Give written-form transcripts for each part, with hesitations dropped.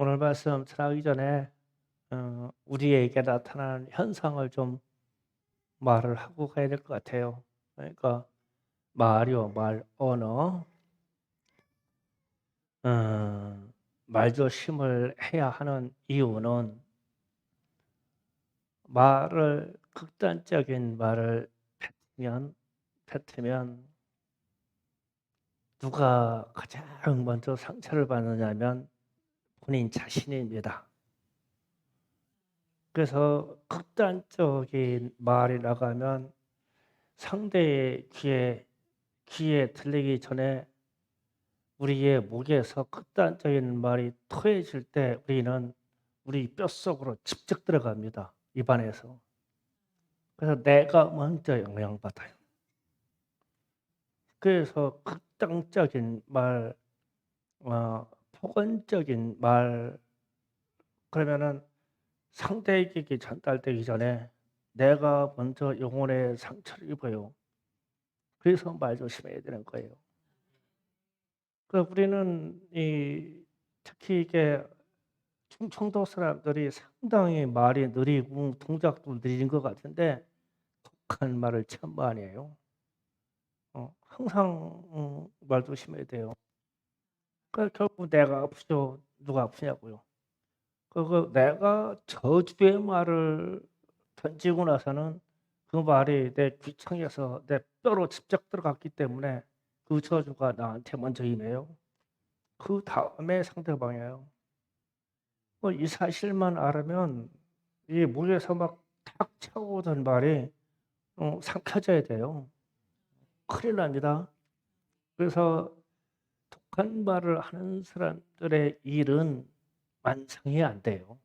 오늘 말씀 전하기 전에 우리에게 나타나는 현상을 좀 말을 하고 가야 될 것 같아요. 그러니까 말이요, 말, 언어. 말조심을 해야 하는 이유는 말을 극단적인 말을 뱉으면 누가 가장 먼저 상처를 받느냐면 본인 자신입니다. 그래서 극단적인 말이 나가면 상대의 귀에 들리기 전에 우리의 목에서 극단적인 말이 토해질 때 우리는 우리 뼛속으로 직접 들어갑니다. 입안에서. 그래서 내가 먼저 영향받아요. 그래서 극단적인 말, 폭언적인 말, 그러면은 상대에게 전달되기 전에 내가 먼저 영혼의 상처를 입어요. 그래서 말 조심해야 되는 거예요. 우리는 특히 이게 충청도 사람들이 상당히 말이 느리고 동작도 느린 것 같은데 독한 말을 참 많이 해요. 항상 말 조심해야 돼요. 결국 내가 아프죠. 누가 아프냐고요. 내가 저주의 말을 던지고 나서는 그 말이 내 귀청에서 내 뼈로 직접 들어갔기 때문에 그 저주가 나한테 먼저 임해요. 그다음에 상대방이에요. 이 사실만 알으면 이 목에서 막 탁 차오르던 말이 삭혀져야 돼요. 큰일 납니다. 그래서 독한 말을 하는 사람들의 일은 완성이 안 돼요.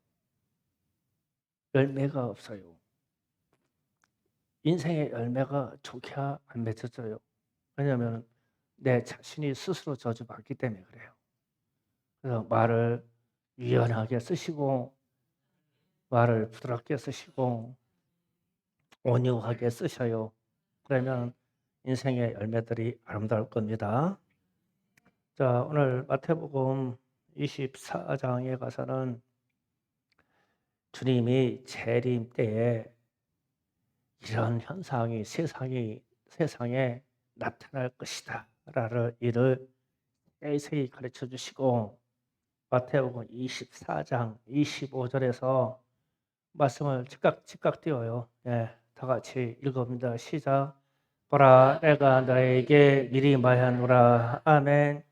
열매가 없어요. 인생의 열매가 좋게 안 맺혀져요. 왜냐하면 내 자신이 스스로 저주받기 때문에 그래요. 그래서 말을 유연하게 쓰시고 말을 부드럽게 쓰시고 온유하게 쓰셔요. 그러면 인생의 열매들이 아름다울 겁니다. 자, 오늘 마태복음 24장에 가서는 주님이 재림 때에 이런 현상이 세상에 나타날 것이다 라는 일을 세세히 가르쳐 주시고 마태복음 24장 25절에서 말씀을 즉각 띄워요. 예, 다 같이 읽어봅니다. 시작. 보라, 내가 너에게 미리 말하노라. 아멘.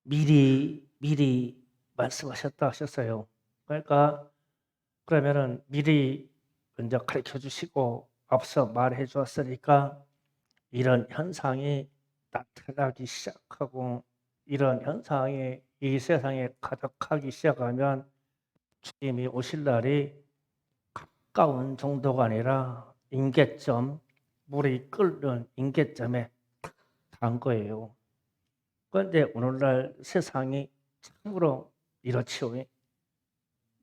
미리 말씀하셨다 하셨어요. 그러니까 그러면은 미리 먼저 가르쳐 주시고 앞서 말해 주었으니까 이런 현상이 나타나기 시작하고 이런 현상이 이 세상에 가득하기 시작하면 주님이 오실 날이 가까운 정도가 아니라 임계점, 물이 끓는 임계점에 단 거예요. 그런데 오늘날 세상이 참으로 이렇지요.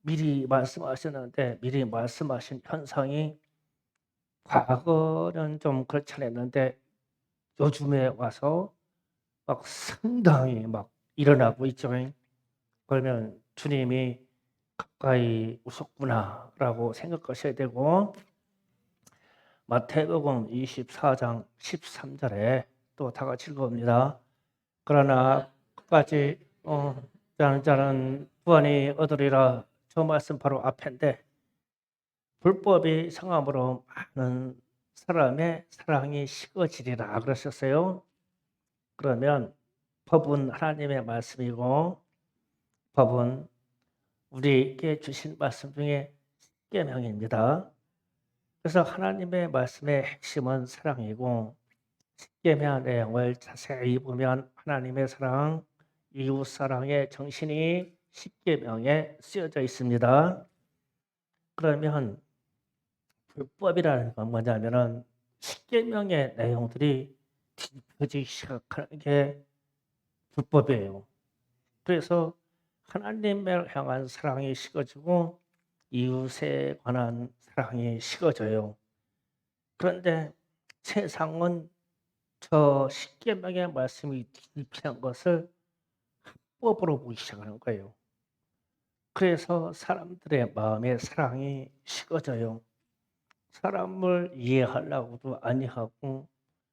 미리 말씀하셨는데 미리 말씀하신 현상이 과거는 좀 그렇지 않았는데 요즘에 와서 막 상당히 막 일어나고 있죠. 그러면 주님이 가까이 오셨구나라고 생각하셔야 되고 마태복음 24장 13절에 또 다 같이 읽어봅니다. 그러나 끝까지 자는 구원이 얻으리라. 저 말씀 바로 앞인데 불법이 성함으로 많은 사람의 사랑이 식어지리라 그러셨어요. 그러면 법은 하나님의 말씀이고 법은 우리에게 주신 말씀 중에 십계명입니다. 그래서 하나님의 말씀의 핵심은 사랑이고 십계명 내용을 자세히 보면 하나님의 사랑, 이웃 사랑의 정신이 십계명에 쓰여져 있습니다. 그러면 불법이라는 건 뭐냐면은 십계명의 내용들이 뒤집어지기 시작하는 게 불법이에요. 그래서 하나님을 향한 사랑이 식어지고 이웃에 관한 사랑이 식어져요. 그런데 세상은 저 십계명의 말씀이 뒤집힌 것을 합법으로 보기 시작하는 거예요. 그래서 사람들의 마음에 사랑이 식어져요. 사람을 이해하려고도 아니하고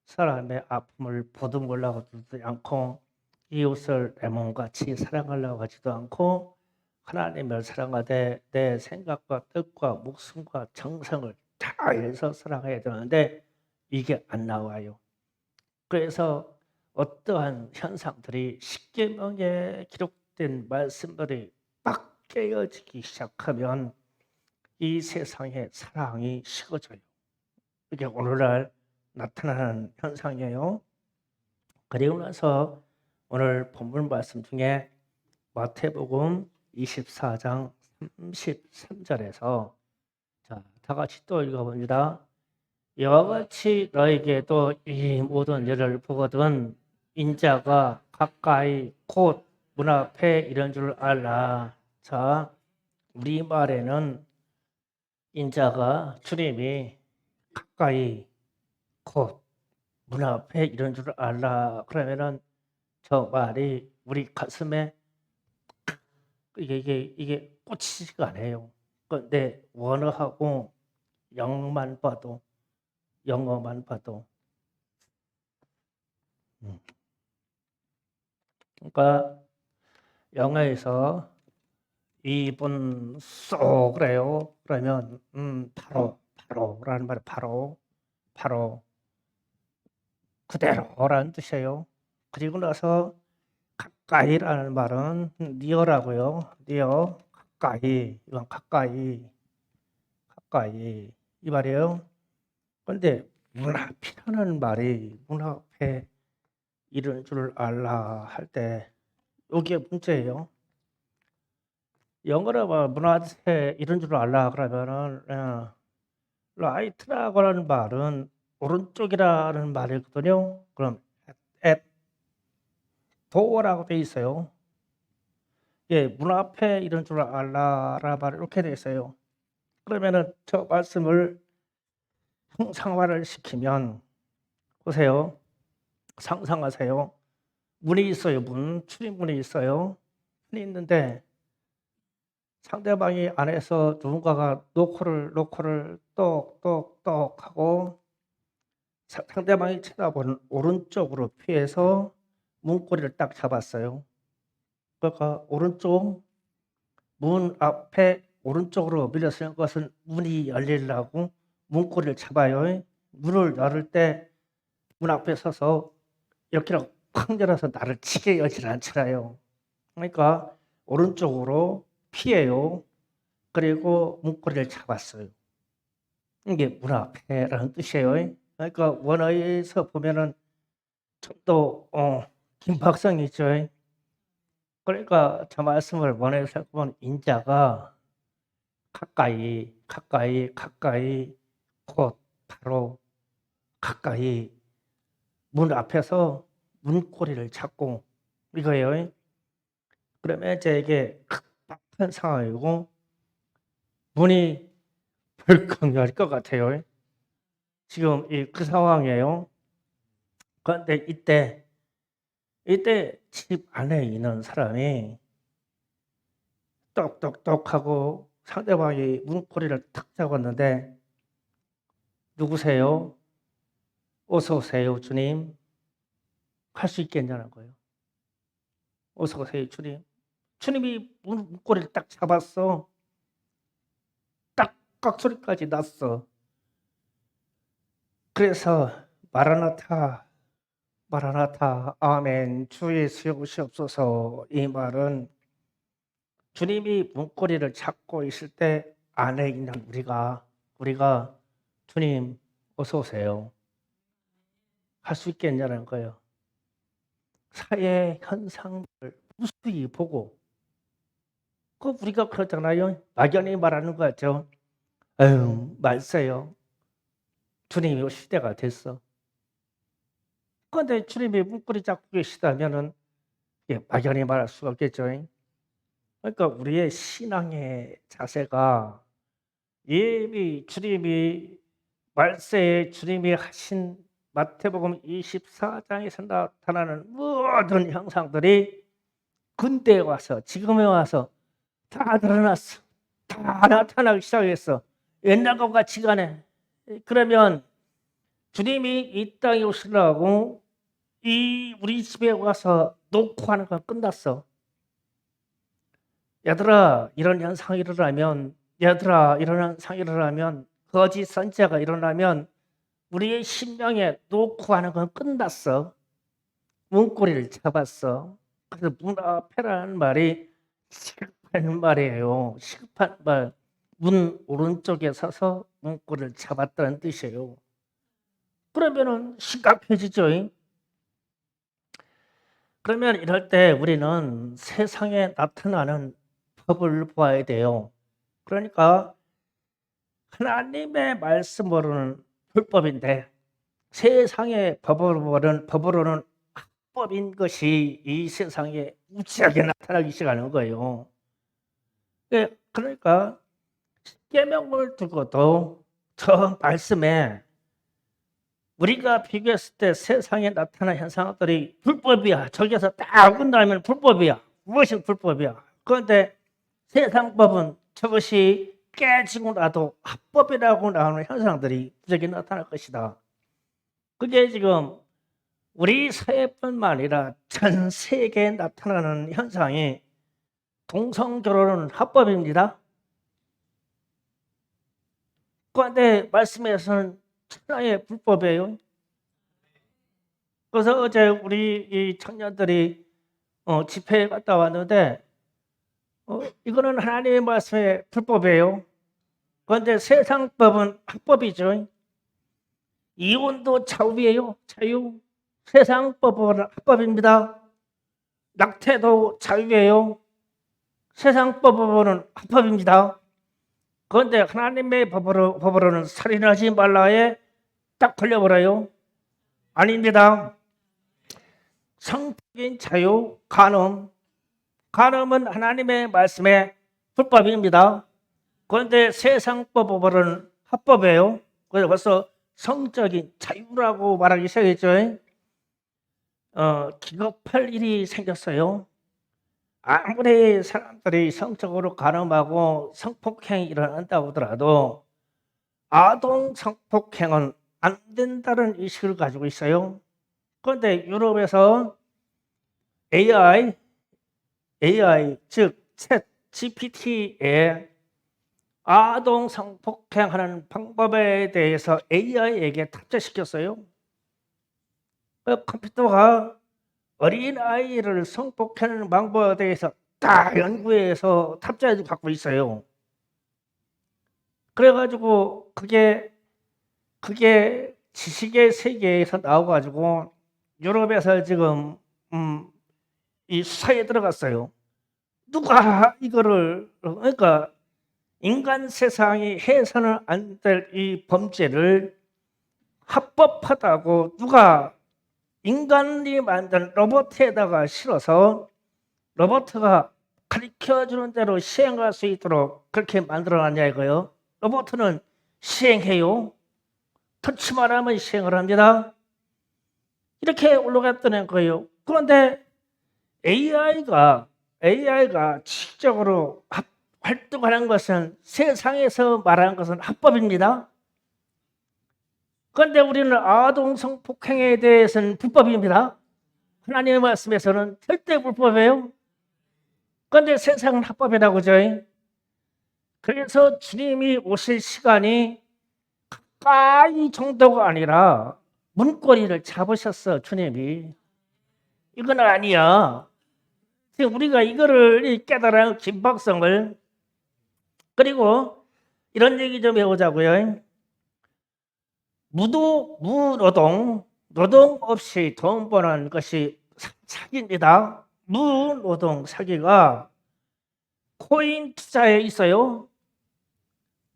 사람의 아픔을 보듬으려고도 하지 않고 이웃을 내 몸같이 사랑하려고 하지도 않고 하나님을 사랑하되 내 생각과 뜻과 목숨과 정성을 다해서 사랑해야 되는데 이게 안 나와요. 그래서 어떠한 현상들이 십계명에 기록된 말씀들이 빡 깨어지기 시작하면 이 세상에 사랑이 식어져요. 이게 오늘날 나타나는 현상이에요. 그리고 나서 오늘 본문 말씀 중에 마태복음 24장 33절에서 자, 다 같이 또 읽어봅니다. 이와 같이 너에게도 이 모든 일을 보거든 인자가 가까이 곧 문 앞에 이런 줄 알라. 자, 우리말에는 인자가 주님이 가까이 곧 문 앞에 이런 줄 알라. 그러면은 저 말이 우리 가슴에 이게 꽂히지가 않아요. 그런데 원어하고 영어만 봐도 그러니까 영어에서 이분 쏘 그래요. 그러면 바로라는 말이 바로 그대로라는 뜻이에요. 그리고 나서 가까이라는 말은 니어라고요. 니어 가까이 이건 가까이 이 말이에요. 그런데 문 앞이라는 말이 문 앞에 이런 줄 알라 할 때 여기에 문제예요. 영어로 문 앞에 이런 줄 알라 그러면은 right라고 하는 말은 오른쪽이라는 말이거든요. 그럼 at door라고 돼 있어요. 예, 문 앞에 이런 줄 알라라는 말이 이렇게 돼 있어요. 그러면은 저 말씀을 형상화를 시키면 보세요. 상상하세요. 문이 있어요. 출입문이 있어요. 문이 있는데 상대방이 안에서 누군가가 노크를 똑똑똑 하고 상대방이 쳐다보는 오른쪽으로 피해서 문고리를 딱 잡았어요. 그러니까 오른쪽 문 앞에 오른쪽으로 밀려서는 것은 문이 열리려고 문고리를 잡아요. 문을 열을 때 문 앞에 서서 이렇게 팍 열어서 나를 치게 열질 않잖아요. 그러니까 오른쪽으로 피해요. 그리고 문고리를 잡았어요. 이게 문 앞에라는 뜻이에요. 그러니까 원어에서 보면은 좀 더 긴박성이 있죠. 그러니까 저 말씀을 원어에서 보면 인자가 가까이 곧 바로 가까이 문 앞에서 문고리를 잡고 이거예요. 그러면 이제 이게 급박한 상황이고 문이 벌컥 열 것 같아요. 지금 그 상황이에요. 그런데 이때 집 안에 있는 사람이 똑똑똑하고 상대방이 문고리를 탁 잡았는데 누구세요? 어서 오세요, 주님. 할 수 있겠냐는 거예요. 어서 오세요, 주님. 주님이 문고리를 딱 잡았어. 딱 깍소리까지 났어. 그래서 마라나타, 아멘, 주 예수 오시옵소서. 이 말은 주님이 문고리를 잡고 있을 때 안에 있는 우리가 주님 어서 오세요. 할 수 있겠냐는 거예요. 사회 현상을 무수히 보고 우리가 그러잖아요. 막연히 말하는 거죠. 아유, 말세요. 주님이 올 시대가 됐어. 그런데 주님이 문고리 잡고 계시다면은 막연히 말할 수가 없겠죠. 그러니까 우리의 신앙의 자세가 이미 주님이 말세에 주님이 하신 마태복음 24장에서 나타나는 모든 형상들이 근대에 와서 지금에 와서 다 드러났어. 다 나타나기 시작했어. 옛날과 같이 가네. 그러면 주님이 이 땅에 오시려고 우리 집에 와서 놓고 하는 건 끝났어. 얘들아, 이런 현상이 일어나면, 얘들아, 이런 현상이 일어나면, 거짓 선지자가 일어나면 우리의 심령에 놓고 하는 건 끝났어. 문고리를 잡았어. 그래서 문 앞에라는 말이 시급한 말이에요. 시급한 말. 문 오른쪽에 서서 문고리를 잡았다는 뜻이에요. 그러면은 심각해지죠. 그러면 이럴 때 우리는 세상에 나타나는 법을 보아야 돼요. 그러니까 하나님의 말씀으로는 불법인데 세상의 법으로는 합법인 것이 이 세상에 무지하게 나타나기 시작하는 거예요. 그러니까 십계명을 두고도 저 말씀에 우리가 비교했을 때 세상에 나타난 현상들이 불법이야. 저기서 딱 끝나면 불법이야. 무엇이 불법이야. 그런데 세상법은 저것이 깨지고 나도 합법이라고 나오는 현상들이 무지하게 나타날 것이다. 그게 지금 우리 사회뿐만 아니라 전 세계에 나타나는 현상이 동성결혼은 합법입니다. 그런데 말씀에서는 천하의 불법이에요. 그래서 어제 우리 이 청년들이 집회에 갔다 왔는데 이거는 하나님의 말씀의 불법이에요. 그런데 세상법은 합법이죠. 이혼도 자유예요. 자유. 세상법은 합법입니다. 낙태도 자유예요. 세상법으로는 합법입니다. 그런데 하나님의 법으로는 살인하지 말라에 딱 걸려버려요. 아닙니다. 성적인 자유, 간음은 하나님의 말씀에 불법입니다. 그런데 세상법으로는 합법이에요. 그래서 벌써 성적인 자유라고 말하기 시작했죠. 기겁할 일이 생겼어요. 아무리 사람들이 성적으로 간음하고 성폭행이 일어난다고 하더라도 아동 성폭행은 안 된다는 의식을 가지고 있어요. 그런데 유럽에서 AI 즉 챗 GPT에 아동 성폭행하는 방법에 대해서 AI에게 탑재시켰어요. 컴퓨터가 어린아이를 성폭행하는 방법에 대해서 다 연구해서 탑재해서 갖고 있어요. 그래가지고 그게 지식의 세계에서 나와가지고 유럽에서 지금 이 수사에 들어갔어요. 누가 이거를 그러니까 인간 세상이 해서는 안 될 이 범죄를 합법하다고 누가 인간이 만든 로봇에다가 실어서 로봇가 가르쳐주는 대로 시행할 수 있도록 그렇게 만들어놨냐 이거요. 로봇은 시행해요. 터치만 하면 시행을 합니다. 이렇게 올라갔다는 거예요. 그런데 AI가 지적으로 활동하는 것은 세상에서 말하는 것은 합법입니다. 그런데 우리는 아동 성폭행에 대해서는 불법입니다. 하나님의 말씀에서는 절대 불법이에요. 그런데 세상은 합법이라고 하죠. 그래서 주님이 오실 시간이 가까이 정도가 아니라 문고리를 잡으셨어, 주님이. 이건 아니야. 지금 우리가 이거를 깨달아야 긴박성을. 그리고 이런 얘기 좀 해보자고요. 무노동 없이 돈 버는 것이 사기입니다. 무노동 사기가 코인 투자에 있어요.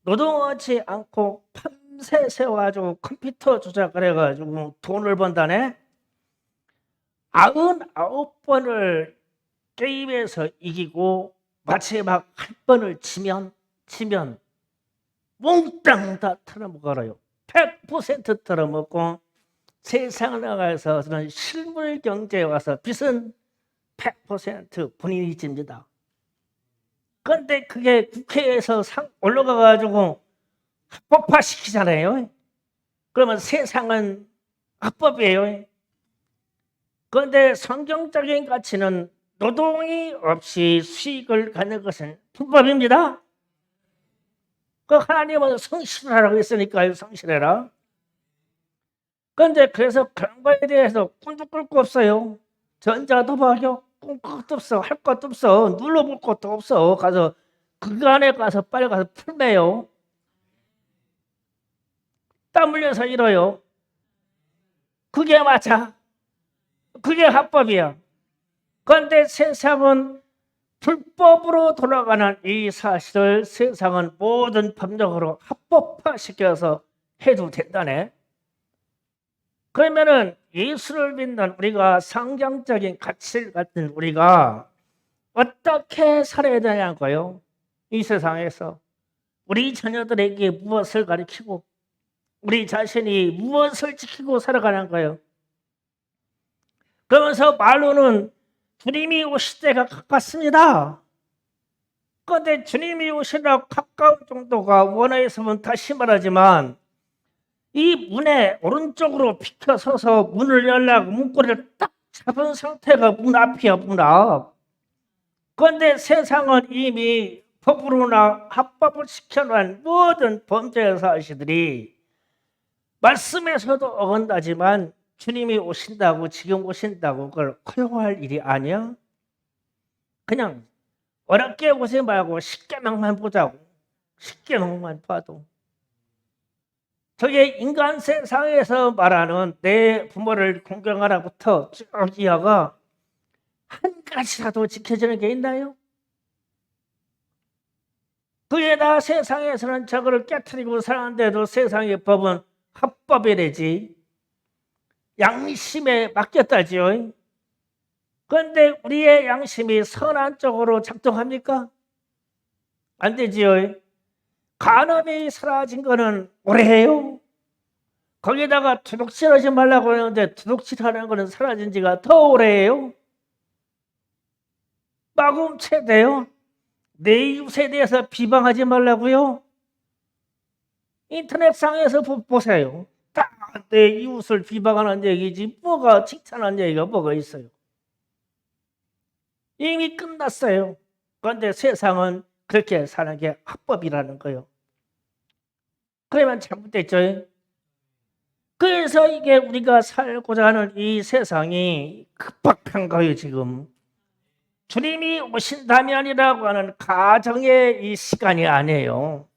노동하지 않고 밤새 세워가지고 컴퓨터 조작을 해가지고 돈을 번다네. 99번을 게임에서 이기고 마지막 한 번을 지면 몽땅 다 털어먹어요. 100% 털어먹고 세상 나가서는 실물 경제에 와서 빚은 100% 본인이 집니다. 그런데 그게 국회에서 올라가가지고 합법화시키잖아요. 그러면 세상은 합법이에요. 그런데 성경적인 가치는 노동이 없이 수익을 갖는 것은 불법입니다. 그 하나님은 성실하라고 했으니까요. 성실해라. 그런데 그래서 그런 거에 대해서 꿈도 꿀 거 없어요. 전자도박이요. 꿈 것도 없어. 할 것도 없어. 눌러볼 것도 없어. 가서 그간에 가서 빨리 가서 풀매요. 땀 흘려서 잃어요. 그게 맞아. 그게 합법이야. 그런데 세상은 불법으로 돌아가는 이 사실을 세상은 모든 법령으로 합법화시켜서 해도 된다네. 그러면은 예수를 믿는 우리가 성경적인 가치를 갖는 우리가 어떻게 살아야 되냐고요. 이 세상에서 우리 자녀들에게 무엇을 가르치고 우리 자신이 무엇을 지키고 살아가는 거예요. 그러면서 말로는 주님이 오실 때가 가깝습니다. 그런데 주님이 오시라고 가까운 정도가 원어에서는 다시 말하지만 이 문에 오른쪽으로 비켜서서 문을 열라고 문고리를 딱 잡은 상태가 문 앞이야, 문 앞. 그런데 세상은 이미 법으로나 합법을 시켜놓은 모든 범죄 사실들이 말씀에서도 어긋나지만 주님이 오신다고 지금 오신다고 그걸 허용할 일이 아니야. 그냥 어렵게 보지 말고 십계명만 보자고. 십계명만 봐도. 저게 인간 세상에서 말하는 내 부모를 공경하라부터 쭉 이어가 한 가지라도 지켜지는 게 있나요? 그게 다 세상에서는 저거를 깨트리고 사는데도 세상의 법은 합법이래지. 양심에 맡겼다지요. 그런데 우리의 양심이 선한 쪽으로 작동합니까? 안 되지요. 간음이 사라진 거는 오래해요. 거기다가 도둑질하지 말라고 하는데 도둑질하는 거는 사라진 지가 더 오래해요. 마금체돼요. 내 이웃에 대해서 비방하지 말라고요. 인터넷상에서 보세요. 다 내 이웃을 비방하는 얘기지 뭐가 칭찬하는 얘기가 뭐가 있어요. 이미 끝났어요. 그런데 세상은 그렇게 사는 게 합법이라는 거예요. 그러면 잘못됐죠. 그래서 이게 우리가 살고자 하는 이 세상이 급박한 거예요. 지금 주님이 오신다면이라고 하는 가정의 이 시간이 아니에요.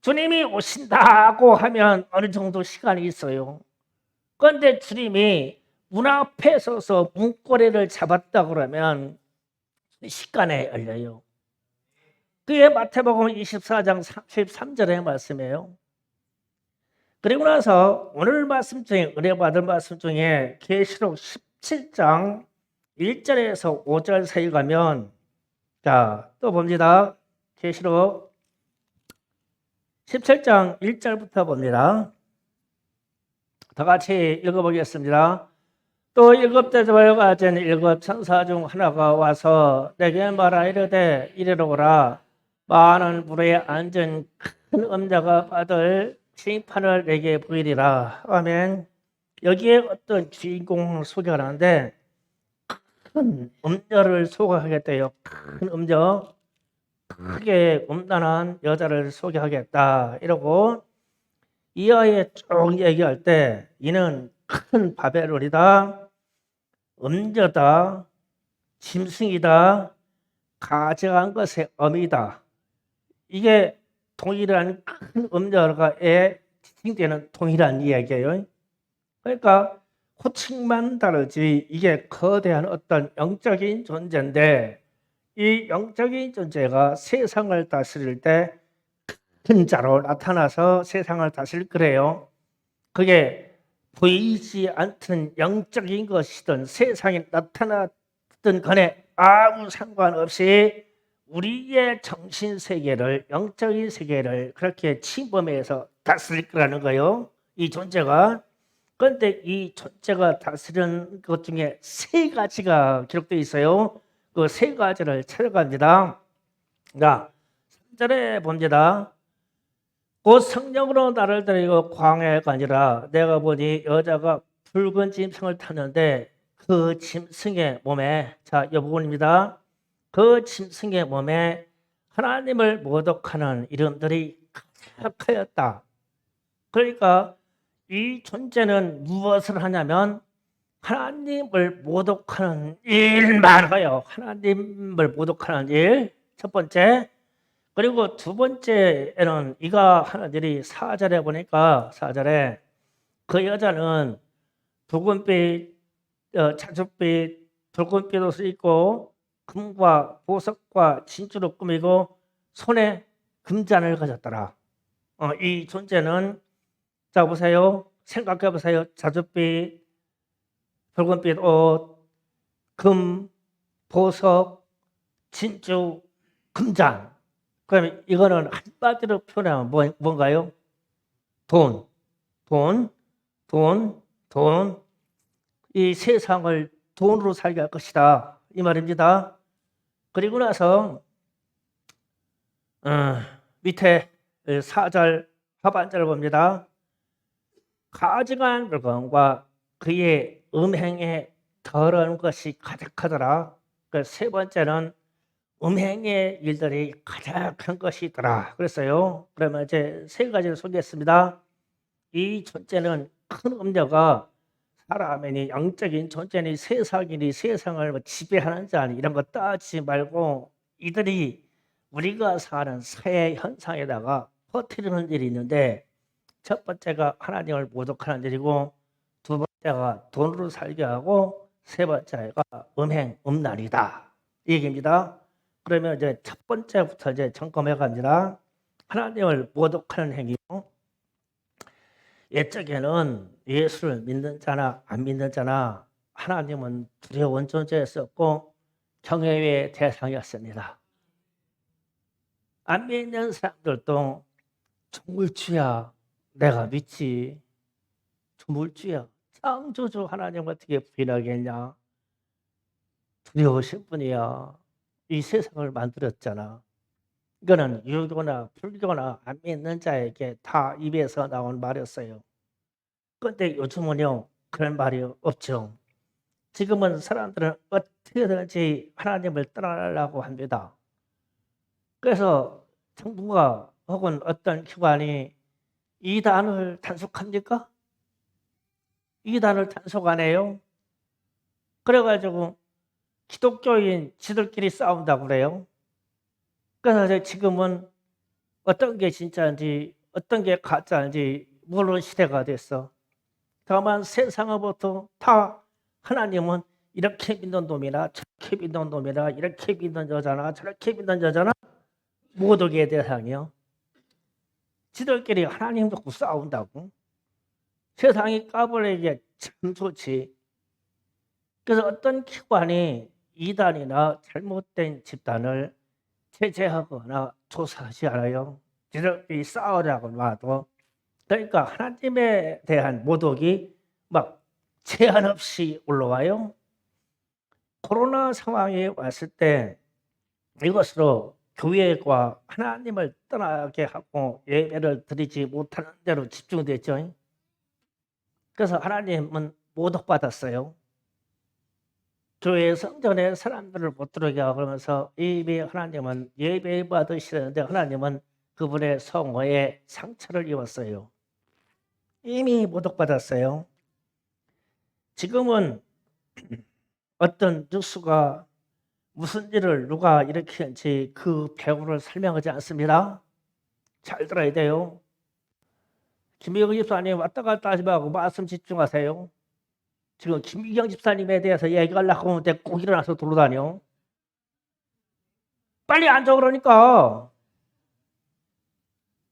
주님이 오신다고 하면 어느 정도 시간이 있어요. 그런데 주님이 문 앞에 서서 문고리를 잡았다 그러면 시간에 열려요. 그게 마태복음 24장 33절의 말씀이에요. 그리고 나서 오늘 말씀 중에 은혜받을 말씀 중에 계시록 17장 1절에서 5절 사이 가면 자, 또 봅니다. 계시록 17장 1절부터 봅니다. 다 같이 읽어보겠습니다. 또 일곱 대접을 가진 일곱 천사 중 하나가 와서 내게 말하이르되 이리로 오라. 많은 물에 앉은 큰 음자가 받을 심판을 내게 보이리라. 아멘. 여기에 어떤 주인공을 소개하는데 큰 음녀를 소개하겠대요. 큰 음녀, 크게 음란한 여자를 소개하겠다 이러고 이하에 쭉 얘기할 때 이는 큰 바벨론이다, 음녀다, 짐승이다, 가증한 것의 어미다. 이게 동일한 큰 음녀가에 지칭되는 동일한 이야기예요. 그러니까 호칭만 다르지 이게 거대한 어떤 영적인 존재인데 이 영적인 존재가 세상을 다스릴 때 큰 자로 나타나서 세상을 다스릴 거래요. 그게 보이지 않던 영적인 것이든 세상에 나타났던 간에 아무 상관없이 우리의 정신세계를 영적인 세계를 그렇게 침범해서 다스릴 거라는 거예요. 이 존재가. 그런데 이 존재가 다스리는 것 중에 세 가지가 기록되어 있어요. 그 세 가지를 찾아갑니다. 자, 3절에 봅니다. 곧 성령으로 나를 데리고 광야에 가니라. 내가 보니 여자가 붉은 짐승을 탔는데 그 짐승의 몸에, 자, 이 부분입니다. 그 짐승의 몸에 하나님을 모독하는 이름들이 가득하였다. 그러니까 이 존재는 무엇을 하냐면 하나님을 모독하는 일만 해요. 하나님을 모독하는 일, 첫 번째. 그리고 두 번째에는 이가 하는 일이 4절에 보니까 4절에 그 여자는 붉은빛, 자줏빛, 붉은빛 옷을 입고 금과 보석과 진주로 꾸미고 손에 금잔을 가졌더라. 이 존재는, 자 보세요. 생각해 보세요. 자줏빛, 붉은빛 옷, 금, 보석, 진주, 금잔. 그러면 이거는 한마디로 표현하면 뭔가요? 돈, 돈, 돈, 돈. 이 세상을 돈으로 살게 할 것이다. 이 말입니다. 그리고 나서 밑에 4절 하반절을 봅니다. 가증한 물건과 그의 음행에 더러운 것이 가득하더라. 그 세 번째는 음행의 일들이 가득한 것이더라. 그랬어요. 그러면 이제 세 가지를 소개했습니다. 이 존재는 큰 음녀가 사람이니 영적인 존재니 세상이니 세상을 뭐 지배하는 자니 이런 거 따지지 말고 이들이 우리가 사는 사회 현상에다가 퍼뜨리는 일이 있는데, 첫 번째가 하나님을 모독하는 일이고, 두 번째가 돈으로 살게 하고, 세 번째가 음란이다. 이 얘기입니다. 그러면 이제 첫 번째부터 이제 점검해 갑니다. 하나님을 모독하는 행위요. 옛적에는 예수를 믿는 자나 안 믿는 자나 하나님은 두려운 존재였었고 경외의 대상이었습니다. 안 믿는 사람들도 조물주야, 내가 믿지. 조물주야, 창조주 하나님 어떻게 부인하겠냐. 두려우신 분이야. 이 세상을 만들었잖아. 이거는 유교나 불교나 안 믿는 자에게 다 입에서 나온 말이었어요. 그런데 요즘은요, 그런 말이 없죠. 지금은 사람들은 어떻게든지 하나님을 떠나려고 합니다. 그래서 정부가 혹은 어떤 기관이 이단을 단속합니까? 이단을 단속 안 해요. 그래가지고 기독교인 지들끼리 싸운다고 그래요. 그래서 지금은 어떤 게 진짜인지 어떤 게 가짜인지 모르는 시대가 됐어. 다만 세상으로부터 다 하나님은 이렇게 믿는 놈이나 저렇게 믿는 놈이나 이렇게 믿는 여자나 저렇게 믿는 여자나 모독의 대상이요. 지들끼리 하나님 갖고 싸운다고. 세상이 까불기에 참 좋지. 그래서 어떤 기관이 이단이나 잘못된 집단을 제재하거나 조사하지 않아요. 지들끼리 싸우자고 놔도. 그러니까 하나님에 대한 모독이 막 제한 없이 올라와요. 코로나 상황이 왔을 때 이것으로 교회가 하나님을 떠나게 하고 예배를 드리지 못하는 대로 집중됐죠. 그래서 하나님은 모독받았어요. 교회 성전에 사람들을 못 들어오게 하고 그러면서 이미 하나님은 예배 받으시는데 하나님은 그분의 성호에 상처를 입었어요. 이미 모독받았어요. 지금은 어떤 뉴스가 무슨 일을 누가 일으키는지 그 배우를 설명하지 않습니다. 잘 들어야 돼요. 김미경 집사님 왔다 갔다 하지 말고 말씀 집중하세요. 지금 김미경 집사님에 대해서 얘기하려고 하는데 꼭 일어나서 돌아다녀. 빨리 앉아 그러니까.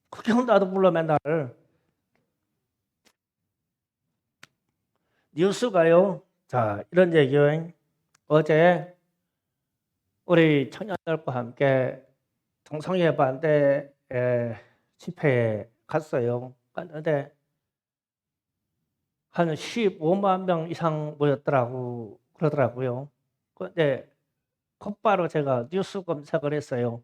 그렇게 혼나도 불러 맨날. 뉴스가요. 자, 이런 얘기요. 어제 우리 청년들과 함께 동성애 반대 집회에 갔어요. 갔는데 한 15만 명 이상 모였더라고 그러더라고요. 그런데 곧바로 제가 뉴스 검색을 했어요.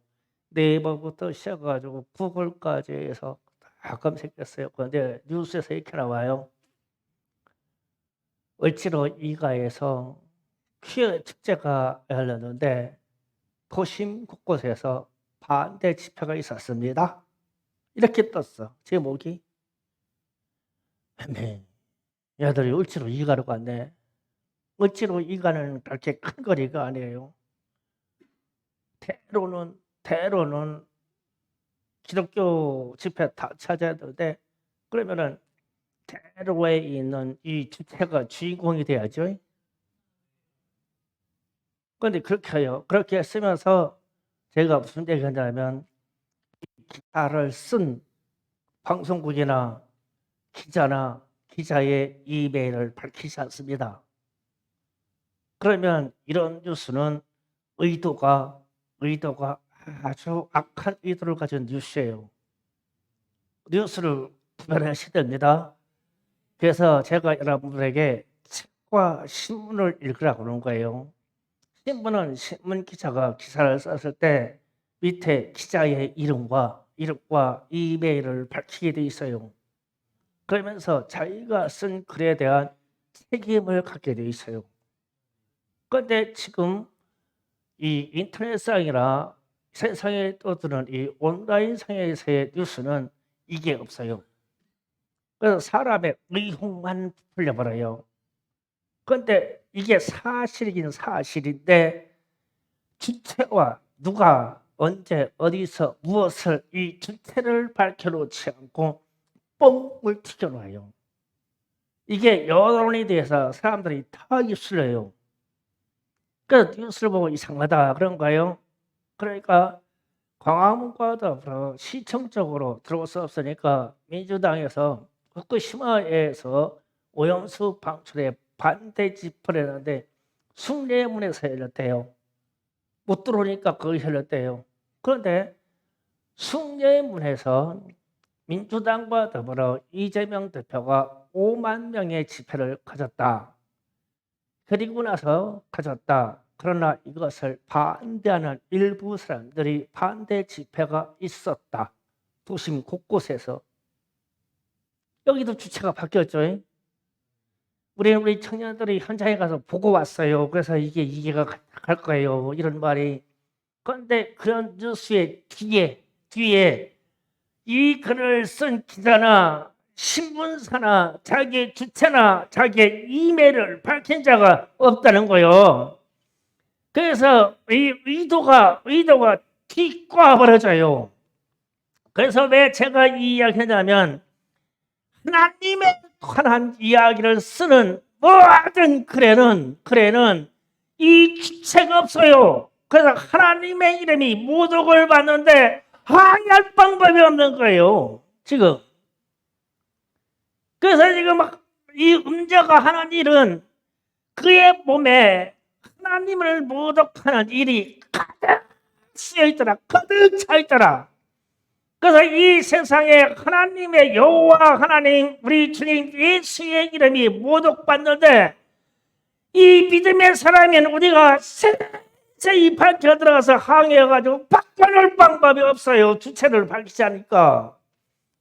네이버부터 시작해가지고 구글까지 해서 다 검색했어요. 그런데 뉴스에서 이렇게 나와요. 을지로 이가에서 퀴어 축제가 열렸는데 도심 곳곳에서 반대 집회가 있었습니다. 이렇게 떴어. 제목이. 네. 얘들이 을지로 이가로 갔네. 을지로 이가는 그렇게 큰 거리가 아니에요. 대로는 기독교 집회 다 찾아야 되는데, 그러면은 대로에 있는 이 집회가 주인공이 돼야죠. 그런데 그렇게 해요. 그렇게 쓰면서 제가 무슨 얘기 하냐면, 기사를 쓴 방송국이나 기자의 이메일을 밝히지 않습니다. 그러면 이런 뉴스는 의도가 아주 악한 의도를 가진 뉴스예요. 뉴스를 구별하셔야 됩니다. 그래서 제가 여러분들에게 책과 신문을 읽으라고 하는 거예요. 신문은 신문 기자가 기사를 썼을 때 밑에 기자의 이름과 이메일을 밝히게 돼 있어요. 그러면서 자기가 쓴 글에 대한 책임을 갖게 돼 있어요. 그런데 지금 이 인터넷상이나 세상에 떠드는 이 온라인상에서의 뉴스는 이게 없어요. 그래서 사람의 의혹만 풀려버려요. 그런데 이게 사실이긴 사실인데 주체와 누가 언제 어디서 무엇을 이 주체를 밝혀놓지 않고 뻥을 튀겨놔요. 이게 여론에 대해서 사람들이 다 입술을 해요. 그래서 뉴스를 보고 이상하다 그런가요? 그러니까 광화문과 더불어 시청적으로 들어올 수 없으니까 민주당에서 후쿠시마에서 오염수 방출에 반대 집회를 했는데 숭례문에서 열렸대요. 못 들어오니까 거기 열렸대요. 그런데 숭례문에서 민주당과 더불어 이재명 대표가 5만 명의 집회를 가졌다. 그리고 나서 가졌다. 그러나 이것을 반대하는 일부 사람들이 반대 집회가 있었다. 도심 곳곳에서. 여기도 주체가 바뀌었죠. 우리 청년들이 현장에 가서 보고 왔어요. 그래서 이게 이해가 갈 거예요. 이런 말이. 그런데 그런 뉴스의 뒤에 이 글을 쓴 기자나 신문사나 자기의 주체나 자기의 이메일을 밝힌 자가 없다는 거예요. 그래서 이 의도가 뒤꽈버려져요. 그래서 왜 제가 이 이야기를 하냐면 하나님에 관한 이야기를 쓰는 모든 글에는 이 주체가 없어요. 그래서 하나님의 이름이 모독을 받는데 항의할 방법이 없는 거예요. 지금. 그래서 지금 막 이 음자가 하는 일은 그의 몸에 하나님을 모독하는 일이 가득 쓰여 있더라. 가득 차 있더라. 그래서 이 세상에 하나님의 여호와 하나님 우리 주님 예수의 이름이 모독받는데 이 믿음의 사람인 우리가 세세히 밝혀 들어가서 항의해가지고 바꿔놓을 방법이 없어요. 주체를 밝히지 않으니까.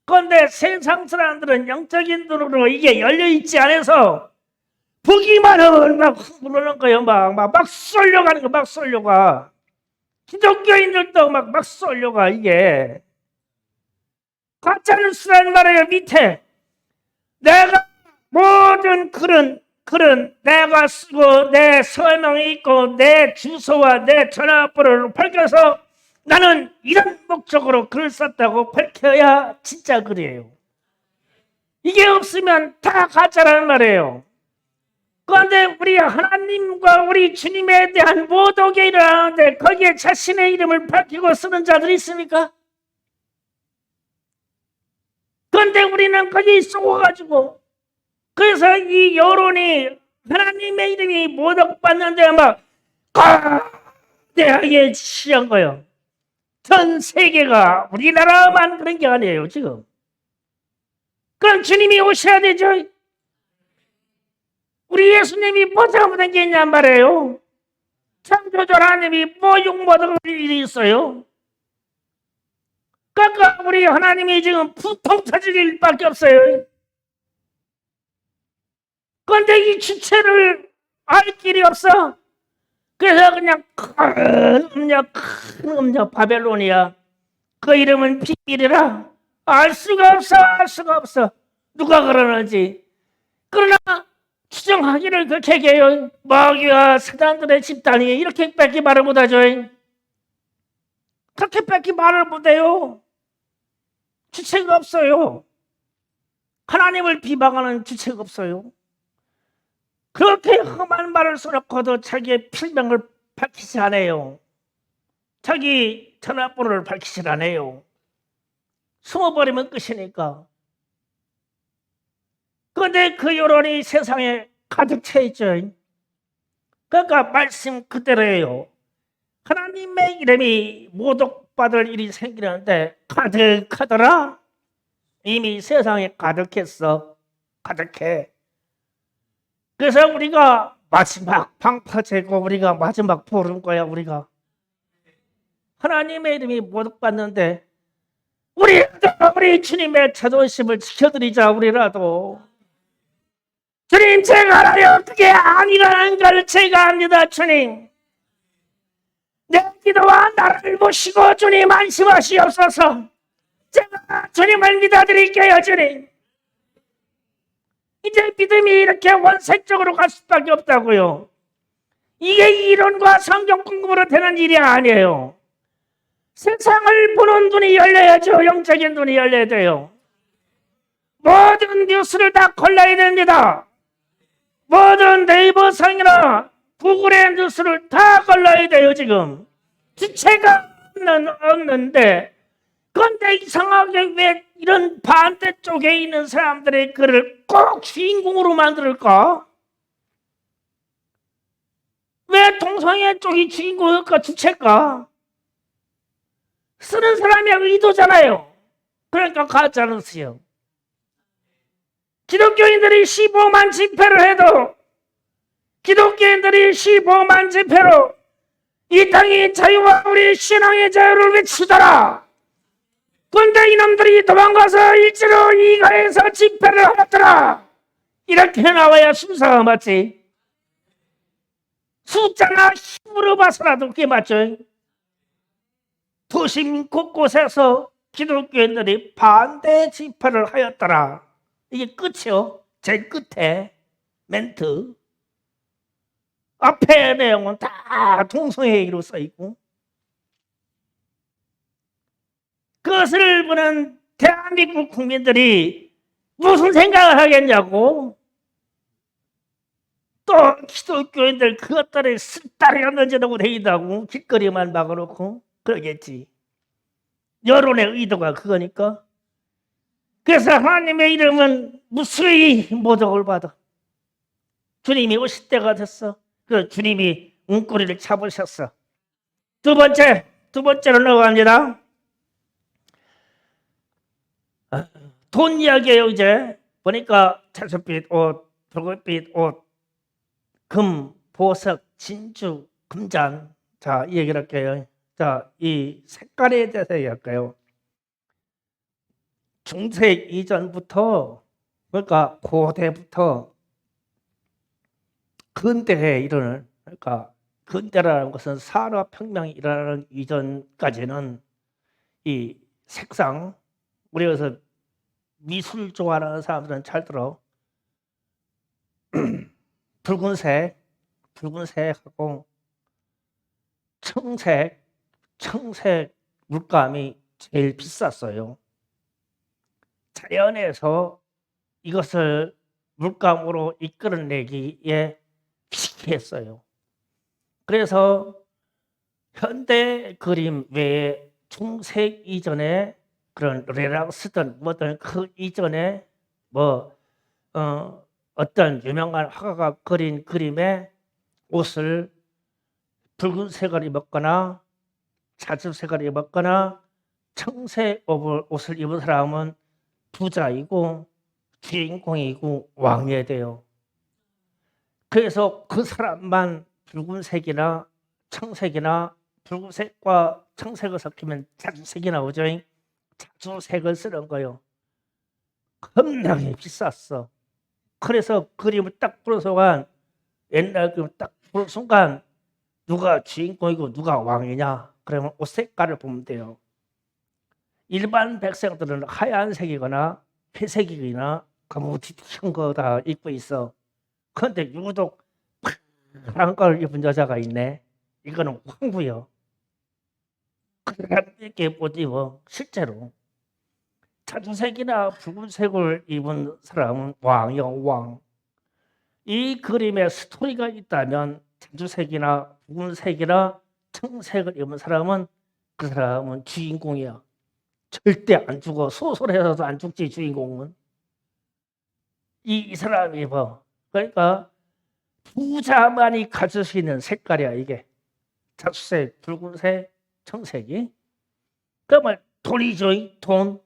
그런데 세상 사람들은 영적인 눈으로 이게 열려있지 않아서 보기만 하면 막 그러는 거예요. 막 쏠려가는 거, 막 쏠려가. 기독교인들도 막 쏠려가, 이게. 가짜뉴스라는 말이에요, 밑에. 내가 모든 글은 내가 쓰고 내 서명이 있고 내 주소와 내 전화번호를 밝혀서 나는 이런 목적으로 글을 썼다고 밝혀야 진짜 글이에요. 이게 없으면 다 가짜라는 말이에요. 그런데 우리 하나님과 우리 주님에 대한 모독이 일어나는데 거기에 자신의 이름을 밝히고 쓰는 자들이 있습니까? 그런데 우리는 거기 쏘가지고 그래서 이 여론이 하나님의 이름이 모독받는데 막 거대하게 취한 거예요. 전 세계가 우리나라만 그런 게 아니에요 지금. 그럼 주님이 오셔야 되죠. 우리 예수님이 뭐 잘못한 게 있냔 말이에요. 창조주 하나님이 뭐 욕먹을 일이 있어요. 그러니까 우리 하나님이 지금 부통 터질 일밖에 없어요. 그런데 이 주체를 알 길이 없어. 그래서 그냥 큰 음녀 바벨론이야. 그 이름은 비밀이라 알 수가 없어. 누가 그러는지. 그러나 추정하기를 그렇게 해요. 마귀와 사단들의 집단이 이렇게 뺏기 말을 못하죠. 그렇게 뺏기 말을 못해요. 주체가 없어요. 하나님을 비방하는 주체가 없어요. 그렇게 험한 말을 써놓고도 자기의 필명을 밝히지 않아요. 자기 전화번호를 밝히지 않아요. 숨어버리면 끝이니까. 그런데 그 여론이 세상에 가득 차 있죠. 그러니까 말씀 그대로예요. 하나님의 이름이 모독받을 일이 생기는데 가득하더라. 이미 세상에 가득했어. 가득해. 그래서 우리가 마지막 방파제고 우리가 마지막 보는 거야. 우리가 하나님의 이름이 모독받는데 우리 주님의 자존심을 지켜드리자. 우리라도 주님 제가 알아요. 그게 아니라는 걸 제가 압니다. 주님 내 기도와 나를 보시고 주님 안심하시옵소서. 제가 주님을 믿어드릴게요. 주님 이제 믿음이 이렇게 원색적으로 갈 수밖에 없다고요. 이게 이론과 성경 공부로 되는 일이 아니에요. 세상을 보는 눈이 열려야죠. 영적인 눈이 열려야 돼요. 모든 뉴스를 다 골라야 됩니다. 모든 네이버 상이나 구글의 뉴스를 다 골라야 돼요. 지금 주체가 없는데 그런데 이상하게 왜 이런 반대쪽에 있는 사람들의 글을 꼭 주인공으로 만들까? 왜 동성애 쪽이 주인공일까? 주체가 쓰는 사람이 의도잖아요. 그러니까 가짜뉴스요. 기독교인들이 15만 집회를 해도 기독교인들이 15만 집회로 이 땅의 자유와 우리 신앙의 자유를 외치더라. 그런데 이놈들이 도망가서 일제로 이가에서 집회를 하였더라. 이렇게 나와야 순서가 맞지. 숫자나 힘으로 봐서라도 그게 맞죠. 도심 곳곳에서 기독교인들이 반대 집회를 하였더라. 이게 끝이요. 제일 끝에 멘트. 앞에 내용은 다 동성애로 써있고 그것을 보는 대한민국 국민들이 무슨 생각을 하겠냐고. 또 기독교인들 그것들을 쓸데없는지라고 대인다고 길거리만 막아놓고 그러겠지. 여론의 의도가 그거니까. 그래서 하나님의 이름은 무수히 모독을 받아. 주님이 오실 때가 됐어. 그 주님이 문고리를 잡으셨어. 두 번째로 넘어갑니다. 돈 이야기예요. 이제 보니까 채소빛 옷, 붉은빛 옷, 금, 보석, 진주, 금잔. 자, 이 얘기를 할게요. 자, 이 색깔에 대해서 얘기할까요? 중세 이전부터 그러니까 고대부터 근대에 이르는 그러니까 근대라는 것은 산업혁명이 일어나는 이전까지는 이 색상 우리 여기서 미술 좋아하는 사람들은 잘 들어. 붉은색하고 청색 물감이 제일 비쌌어요. 자연에서 이것을 물감으로 이끌어내기에 피식했어요. 그래서 현대 그림 외에 중세 이전에 그런 르네상스든 뭐든 그 이전에 어떤 유명한 화가가 그린 그림에 옷을 붉은색을 입었거나 자주색을 입었거나 청색 옷을 입은 사람은 부자이고 주인공이고 왕이 돼요. 그래서 그 사람만 붉은색이나 청색이나 붉은색과 청색을 섞이면 자주색이 나오죠. 자주색을 쓰는 거요. 겁나게 비쌌어. 그래서 그림을 딱 보는 순간, 옛날 그림 딱 보는 순간 누가 주인공이고 누가 왕이냐? 그러면 옷 색깔을 보면 돼요. 일반 백성들은 하얀색이거나 회색이거나 거무튀튀한 거 다 입고 있어. 그런데 유독 파란 걸 입은 여자가 있네. 이거는 황부요. 그 사람 이렇게 못 입어. 실제로 자주색이나 붉은색을 입은 사람은 왕이요, 왕. 이 그림에 스토리가 있다면 자주색이나 붉은색이나 청색을 입은 사람은 그 사람은 주인공이야. 절대 안 죽어. 소설에서도 안 죽지, 주인공은. 이 사람이 뭐, 그러니까 부자만이 가질 수 있는 색깔이야, 이게. 자주색, 붉은색, 청색이. 그러면 돈이죠, 돈.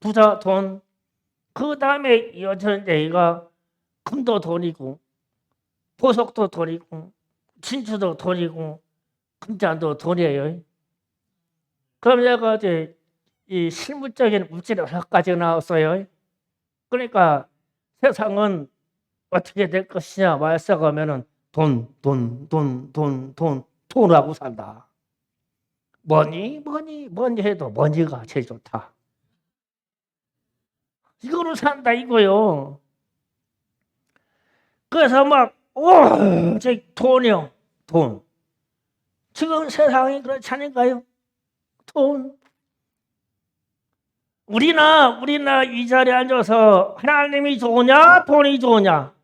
부자, 돈. 그 다음에 이어지는 얘기가 금도 돈이고, 보석도 돈이고, 진주도 돈이고, 금잔도 돈이에요. 그럼 내가 이제 이 실물적인 물질이 여러 가지가 나왔어요. 그러니까 세상은 어떻게 될 것이냐 말싸가면은 돈하고 산다. 뭐니 해도 머니가 제일 좋다. 이거로 산다 이거요. 그래서 막 저 돈이요, 돈. 지금 세상이 그렇지 않을까요? 돈. 우리나 이 자리에 앉아서 하나님이 좋으냐, 돈이 좋으냐?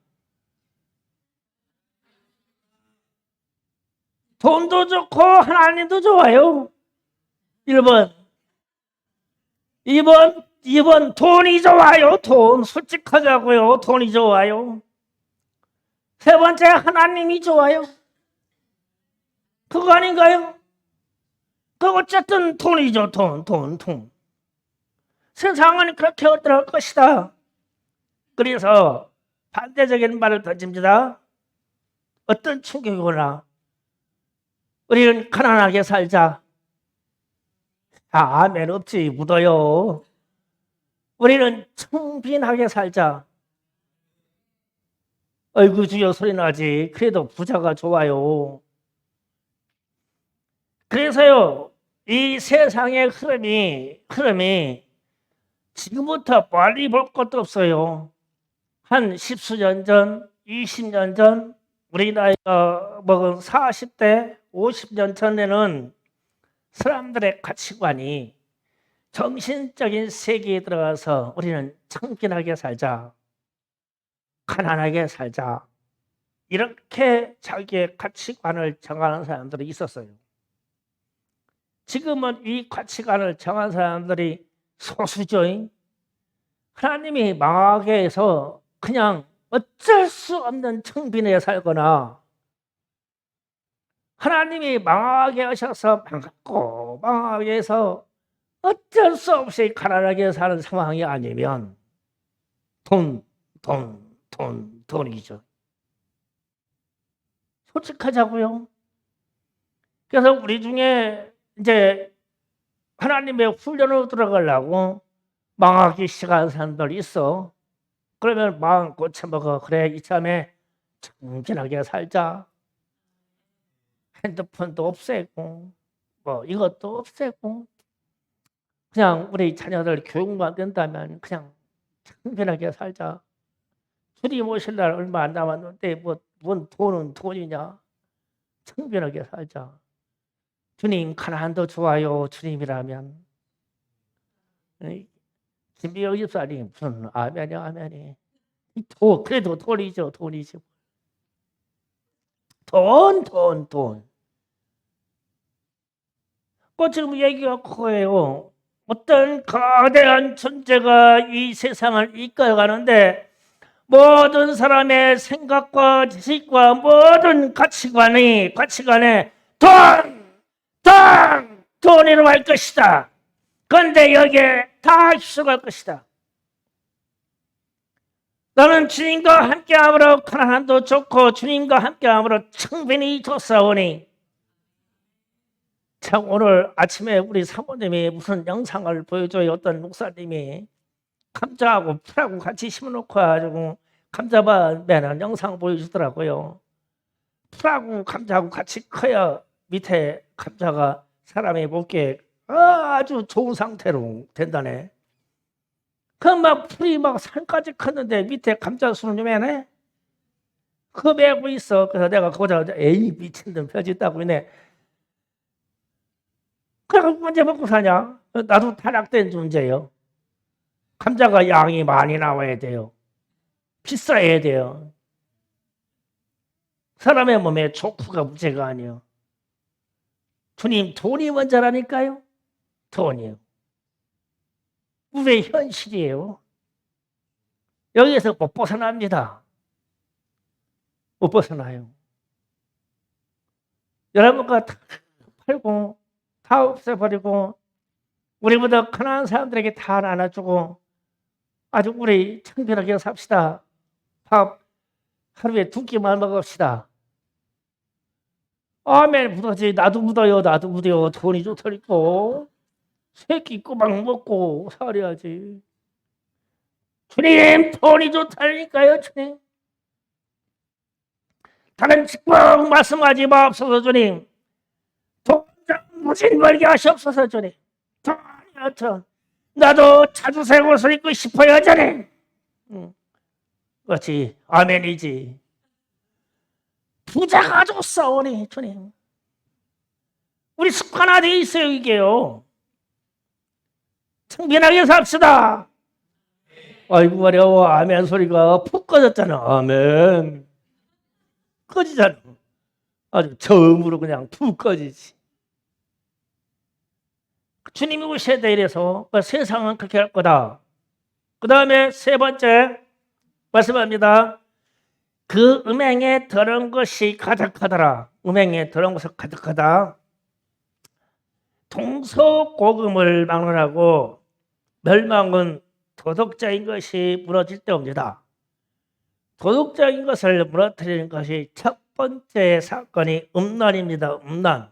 돈도 좋고 하나님도 좋아요. 1번. 2번 돈이 좋아요. 돈. 솔직하자고요. 돈이 좋아요. 세 번째 하나님이 좋아요. 그거 아닌가요? 그 어쨌든 돈이죠. 돈. 세상은 그렇게 어떨 것이다. 그래서 반대적인 말을 던집니다. 어떤 충격이 오나 우리는 가난하게 살자. 아멘 없지, 묻어요. 우리는 청빈하게 살자. 어이구 주여 소리 나지. 그래도 부자가 좋아요. 그래서요, 이 세상의 흐름이 지금부터 빨리 볼 것도 없어요. 한 10수년 전, 20년 전, 우리 나이가 먹은 40대, 50년 전에는 사람들의 가치관이 정신적인 세계에 들어가서 우리는 청빈하게 살자, 가난하게 살자, 이렇게 자기의 가치관을 정하는 사람들이 있었어요. 지금은 이 가치관을 정한 사람들이 소수죠. 하나님이 망하게 해서 그냥 어쩔 수 없는 청빈에 살거나, 하나님이 망하게 하셔서 망하게 해서 어쩔 수 없이 가난하게 사는 상황이 아니면 돈이죠. 솔직하자고요. 그래서 우리 중에 이제 하나님의 훈련으로 들어가려고 망하기 시작한 사람들이 있어. 그러면 마음 고쳐먹어. 그래, 이참에 청진하게 살자. 핸드폰도 없애고 뭐 이것도 없애고 그냥 우리 자녀들 교육만 된다면 그냥 청진하게 살자. 주님 오실 날 얼마 안 남았는데 뭔 돈은 돈이냐. 청진하게 살자. 주님 가난도 좋아요. 주님이라면. 김미영 집사님 무슨 아멘이. 그래도 돈이죠. 돈. 지금 얘기가 커요. 어떤 거대한 존재가 이 세상을 이끌어가는데 모든 사람의 생각과 지식과 모든 가치관에 돈이라고 할 것이다. 그런데 여기에 다 휩쓸어갈 것이다. 나는 주님과 함께함으로 가난함도 좋고 주님과 함께함으로 청빈이 좋사오니 참 오늘 아침에 우리 사모님이 무슨 영상을 보여줘요. 어떤 목사님이 감자하고 풀하고 같이 심어놓고 가지고 감자밭에는 영상 보여주더라고요. 풀하고 감자하고 같이 커야 밑에 감자가 사람이 먹기에 아주 좋은 상태로 된다네. 그 막 풀이 막 산까지 컸는데 밑에 감자 수는 요만해? 그거 메고 있어. 그래서 내가 그거자 에이 미친 놈 펴지 있다고 이네. 그래서 언제 먹고 사냐? 나도 타락된 존재예요. 감자가 양이 많이 나와야 돼요. 비싸야 돼요. 사람의 몸에 족구가 문제가 아니에요. 주님 돈이 먼저라니까요. 돈이요. 우리의 현실이에요. 여기에서 못 벗어납니다. 못 벗어나요. 여러분과 다 팔고 다 없애버리고 우리보다 가난한 사람들에게 다 나눠주고 아주 우리 청결하게 삽시다. 밥 하루에 2끼만 먹읍시다. 아멘 묻어지. 나도 묻어요. 나도 묻어요. 돈이 좋더니고 3끼 꼬박 먹고 살아야지. 주님 돈이 좋다니까요. 주님 다른 직분 말씀하지 마옵소서. 주님 돈장 무진 벌게 하시옵소서. 주님 돈이 어터 나도 자주색 옷을 입고 싶어요. 주님 그렇지 아멘이지. 부자가 좋사오니 주님 우리 습관화되어 있어요. 이게요. 청빈하게 삽시다. 아이고 어려워. 아멘 소리가 푹 꺼졌잖아. 아멘 꺼지잖아. 아주 처음으로 그냥 푹 꺼지지. 주님이 오셔야 돼. 이래서 세상은 그렇게 할 거다. 그 다음에 3번째 말씀합니다. 그 음행에 더러운 것이 가득하더라. 음행에 더러운 것이 가득하다. 동서고금을 막론하고 멸망은 도덕적인 것이 무너질 때 옵니다. 도덕적인 것을 무너뜨리는 것이 첫 번째 사건이 음란입니다. 음란.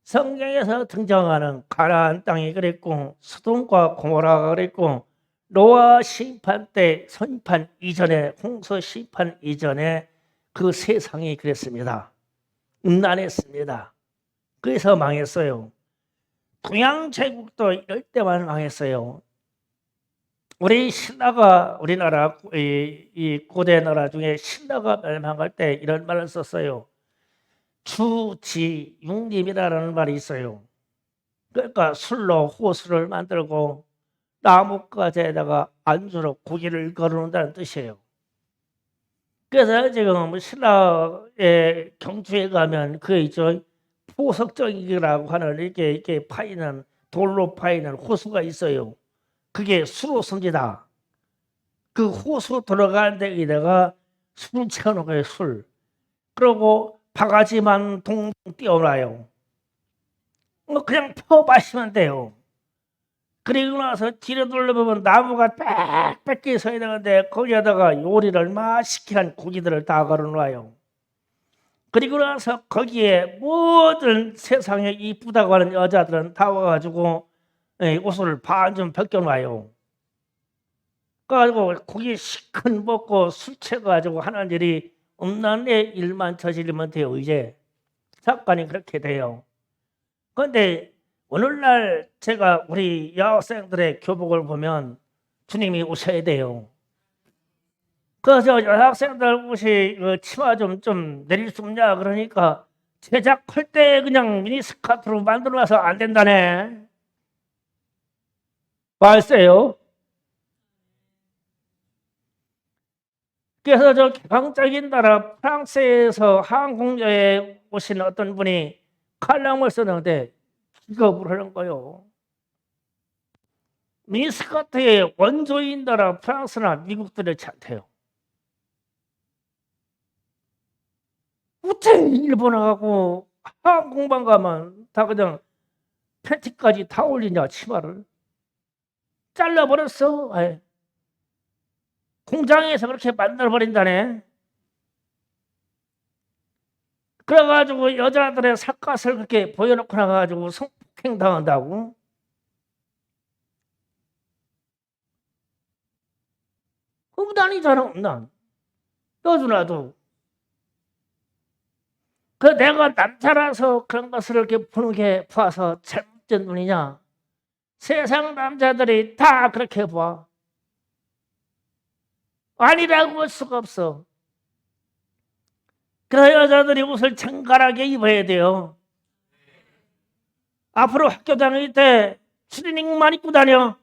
성경에서 등장하는 가나안 땅이 그랬고 소돔과 고모라가 그랬고 노아 심판 때 심판 이전에 홍수 심판 이전에 그 세상이 그랬습니다. 음란했습니다. 그래서 망했어요. 동양 제국도 이럴 때만 망했어요. 우리 신라가 우리나라 이 고대 나라 중에 신라가 멸망할 때 이런 말을 썼어요. 주지육림이라는 말이 있어요. 그러니까 술로 호수를 만들고 나뭇가지에다가 안주로 고기를 걸어놓는다는 뜻이에요. 그래서 지금 신라의 경주에 가면 그 있죠. 포석정이라고 하는 이렇게 파이는 돌로 파이는 호수가 있어요. 그게 수로성지다. 그 호수 들어가는 데에다가 술 채워놓은 거예요. 술. 그리고 바가지만 동동 띄워놔요. 그냥 펴 마시면 돼요. 그리고 나서 뒤로 돌려보면 나무가 빽빽히 서 있는데 거기에다가 요리를 맛있게 한 고기들을 다 걸어놔요. 그리고 나서 거기에 모든 세상에 이쁘다고 하는 여자들은 다 와가지고 옷을 반 좀 벗겨놔요. 그래가지고 고기 시큰 먹고 술 취해가지고 하는 일이 음란의 일만 저지르면 돼요. 이제 사건이 그렇게 돼요. 그런데 오늘날 제가 우리 여학생들의 교복을 보면 주님이 오셔야 돼요. 그래서 여학생들 옷이 치마 좀 내릴 수 없냐 그러니까 제작할 때 그냥 미니스커트로 만들어놔서 안 된다네. 말세요. 그래서 저 개방적인 나라 프랑스에서 항공여에 오신 어떤 분이 칼럼을 썼는데 기겁을 하는 거예요. 미니스커트의 원조인 나라 프랑스나 미국들을 찾대요. 어째 일본하고 항공방 가면 다 그냥 팬티까지 다 올리냐 치마를 잘라버렸어. 아이. 공장에서 그렇게 만들어버린다네. 그래가지고 여자들의 살갗을 그렇게 보여놓고 나가지고 성폭행 당한다고? 음란이잖아, 음란. 너도나도. 그 내가 남자라서 그런 것을 이렇게 보는 게 봐서 잘못된 눈이냐? 세상 남자들이 다 그렇게 봐. 아니라고 할 수가 없어. 그래서 여자들이 옷을 정갈하게 입어야 돼요. 앞으로 학교 다닐 때 추리닝만 입고 다녀.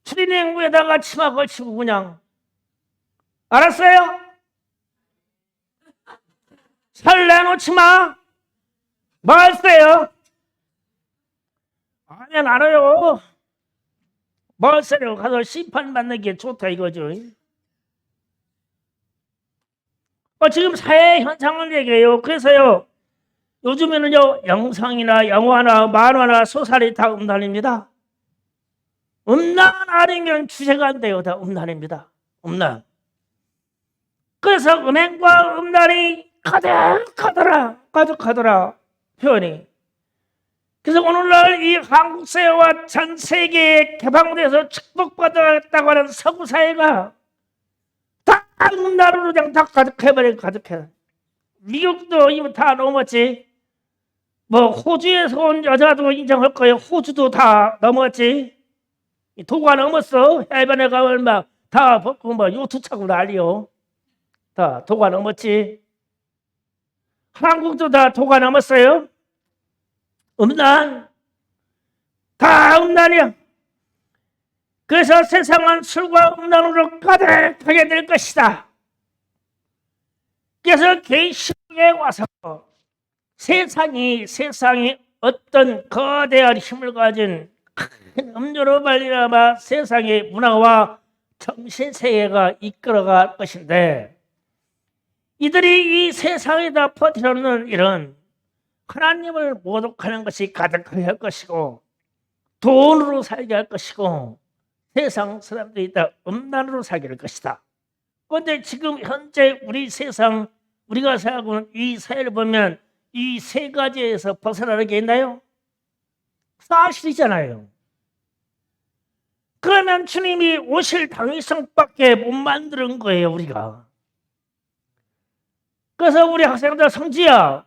추리닝 위에다가 치마 걸치고 그냥. 알았어요? 살 내놓지 마. 뭐 했어요? 아니, 알아요. 뭐 했어요? 가서 심판받는 게 좋다 이거죠. 지금 사회 현상을 얘기해요. 그래서요, 요즘에는요, 영상이나 영화나 만화나 소설이 다 음란입니다. 음란 아니면 주제가 안 돼요. 다 음란입니다. 음란. 그래서 음행과 음란이 가득하더라 표현이. 그래서 오늘날 이 한국 사회와 전 세계에 개방돼서 축복받았다고 하는 서구 사회가 다 음란으로 그냥 다 가득해. 미국도 이거 다 넘었지. 뭐 호주에서 온 여자도 인정할 거예요. 호주도 다 넘었지. 도가 넘었어. 해변에 가면 막 다 벗고 뭐 요트 차고 난리요. 다 도가 넘었지. 한국도 다 도가 넘었어요. 음란. 다 음란이야. 그래서 세상은 술과 음란으로 가득하게 될 것이다. 그래서 계시록에 와서 세상이 어떤 거대한 힘을 가진 큰 음료로 말미암아 세상의 문화와 정신세계가 이끌어갈 것인데, 이들이 이 세상에다 퍼뜨려놓는 이런 하나님을 모독하는 것이 가득하게 할 것이고, 돈으로 살게 할 것이고, 세상 사람들이 다 음란으로 살게 할 것이다. 그런데 지금 현재 우리 세상, 우리가 살고 있는 이 사회를 보면 이 세 가지에서 벗어나는 게 있나요? 사실이잖아요. 그러면 주님이 오실 당위성밖에 못 만드는 거예요, 우리가. 그래서 우리 학생들 성지가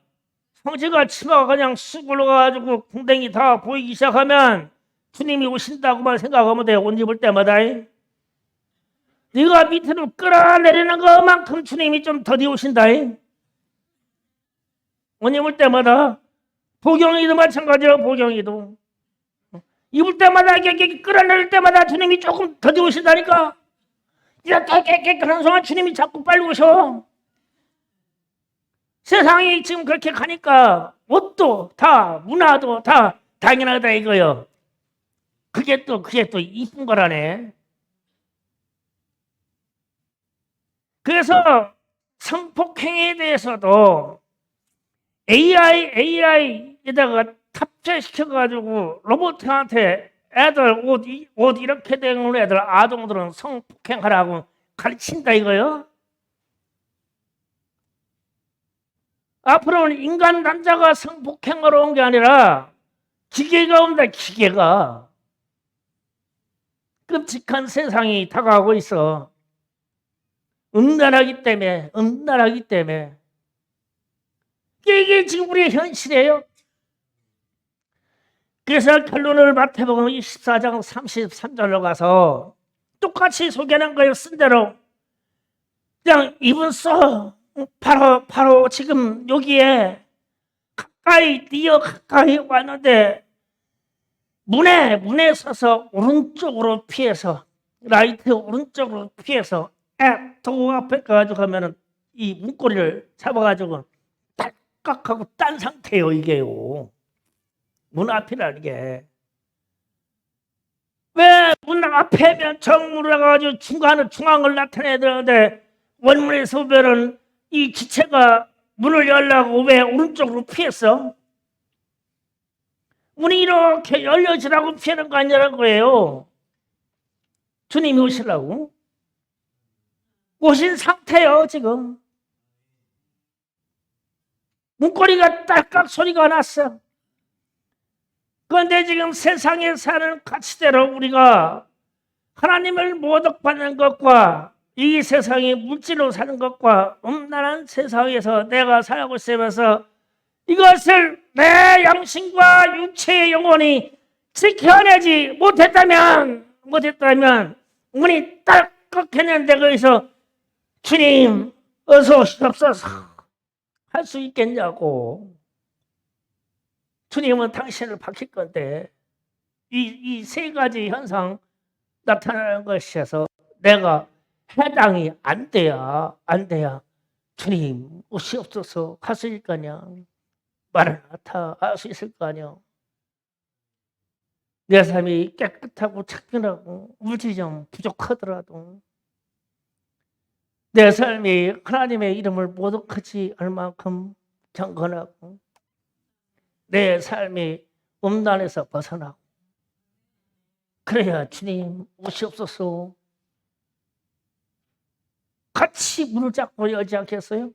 치마가 그냥 쑥 올라가가지고 궁뎅이 다 보이기 시작하면 주님이 오신다고만 생각하면 돼요. 옷 입을 때마다. 네가 밑으로 끌어내리는 것만큼 주님이 좀 더디 오신다. 옷 입을 때마다. 보경이도 마찬가지예요. 보경이도 입을 때마다 이렇게 끌어내릴 때마다 주님이 조금 더디 오신다니까. 이렇게 그런 순간 주님이 자꾸 빨리 오셔. 세상이 지금 그렇게 가니까 옷도 다 문화도 다 당연하다 이거요. 그게 또 이쁜 거라네. 그래서 성폭행에 대해서도 AI에다가 탑재시켜가지고 로봇한테 애들 옷 이렇게 된 애들 아동들은 성폭행하라고 가르친다 이거요. 앞으로는 인간 남자가 성폭행하러 온 게 아니라 기계가 온다. 기계가. 끔찍한 세상이 다가오고 있어. 음란하기 때문에. 이게 지금 우리의 현실이에요. 그래서 결론을 마태복음 24장 33절로 가서 똑같이 소개하는 거예요. 쓴 대로. 그냥 입은 써. 바로 지금 여기에 가까이 왔는데 문에 서서 오른쪽으로 피해서, 라이트 오른쪽으로 피해서 도 앞에 가가지고 하면은 이 문고리를 잡아가지고 딸깍하고 딴 상태예요. 이게요. 문 앞이라는 게. 왜 문 앞에면 정문을 가가지고 중앙을 나타내야 되는데 원문에서 보면은 이 기체가 문을 열려고 왜 오른쪽으로 피했어? 문이 이렇게 열려지라고 피하는 거 아니라는 거예요. 주님이 오시라고. 오신 상태요 지금. 문고리가 딸깍 소리가 났어. 그런데 지금 세상에 사는 가치대로 우리가 하나님을 모독받는 것과 이 세상이 물질로 사는 것과 음란한 세상에서 내가 살고 있으면서 이것을 내 양심과 육체의 영혼이 지켜내지 못했다면 문이 딸깍했는데 거기서 주님 어서 오시옵소서 할 수 있겠냐고. 주님은 당신을 밝힐 건데 이 세 가지 현상 나타나는 것이어서 내가 해당이 안 돼야 주님 오시옵소서 할 수 있을 거냐, 마라나타 할 수 있을 거 아니야. 내 삶이 깨끗하고 착변하고 물질이 좀 부족하더라도 내 삶이 하나님의 이름을 모독하지 않을 만큼 경건하고 내 삶이 음란에서 벗어나고 그래야 주님 오시옵소서 같이 문을 잡고 열지 않겠어요?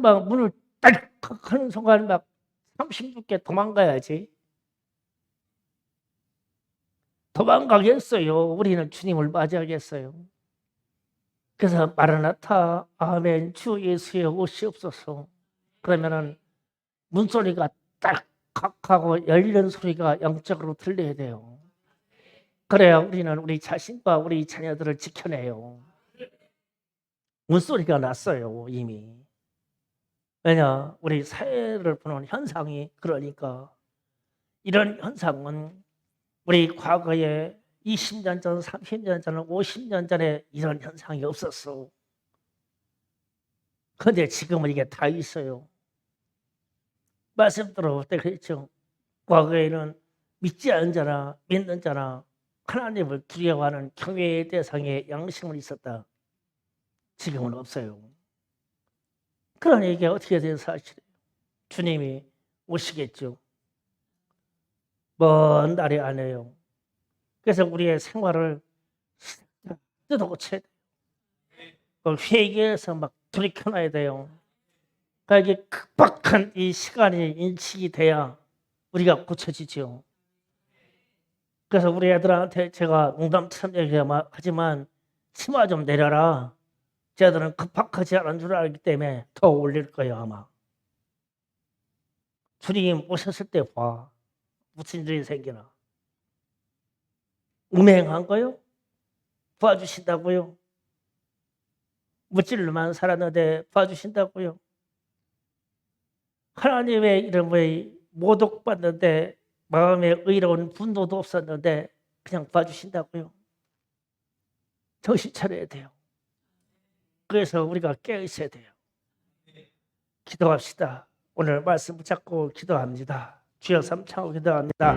막 문을 딸컥 하는 순간 막 36개 도망가야지. 도망가겠어요? 우리는 주님을 맞이하겠어요? 그래서 마라나타 아멘 주 예수의 오시옵소서. 그러면은 문소리가 딸깍하고 열리는 소리가 영적으로 들려야 돼요. 그래야 우리는 우리 자신과 우리 자녀들을 지켜내요. 문소리가 났어요 이미. 왜냐 우리 사회를 보는 현상이 그러니까. 이런 현상은 우리 과거에 20년 전, 30년 전, 50년 전에 이런 현상이 없었어. 그런데 지금은 이게 다 있어요. 말씀 들어볼 때 그랬죠. 과거에는 믿지 않는 자나 믿는 자나 하나님을 두려워하는 경외의 대상에 양심은 있었다. 지금은 없어요. 그러니 이게 어떻게 된 사실이에요? 주님이 오시겠죠. 먼 날이 아니에요. 그래서 우리의 생활을 뜯어 고쳐야 돼요. 회개해서 막 돌이켜놔야 돼요. 그러니까 이게 급박한 이 시간이 인식이 돼야 우리가 고쳐지죠. 그래서 우리 애들한테 제가 농담처럼 얘기하지만 치마 좀 내려라. 쟤들은 급박하지 않은 줄 알기 때문에 더 올릴 거예요 아마. 주님 오셨을 때 봐. 무슨 일이 생기나. 음행한 거요? 도와주신다고요? 물질로만 살았는데 도와주신다고요? 하나님의 이름을 모독받는데 마음에 의로운 분노도 없었는데 그냥 봐주신다고요? 정신 차려야 돼요. 그래서 우리가 깨어있어야 돼요. 기도합시다. 오늘 말씀 붙잡고 기도합니다. 주여 삼창하고 기도합니다.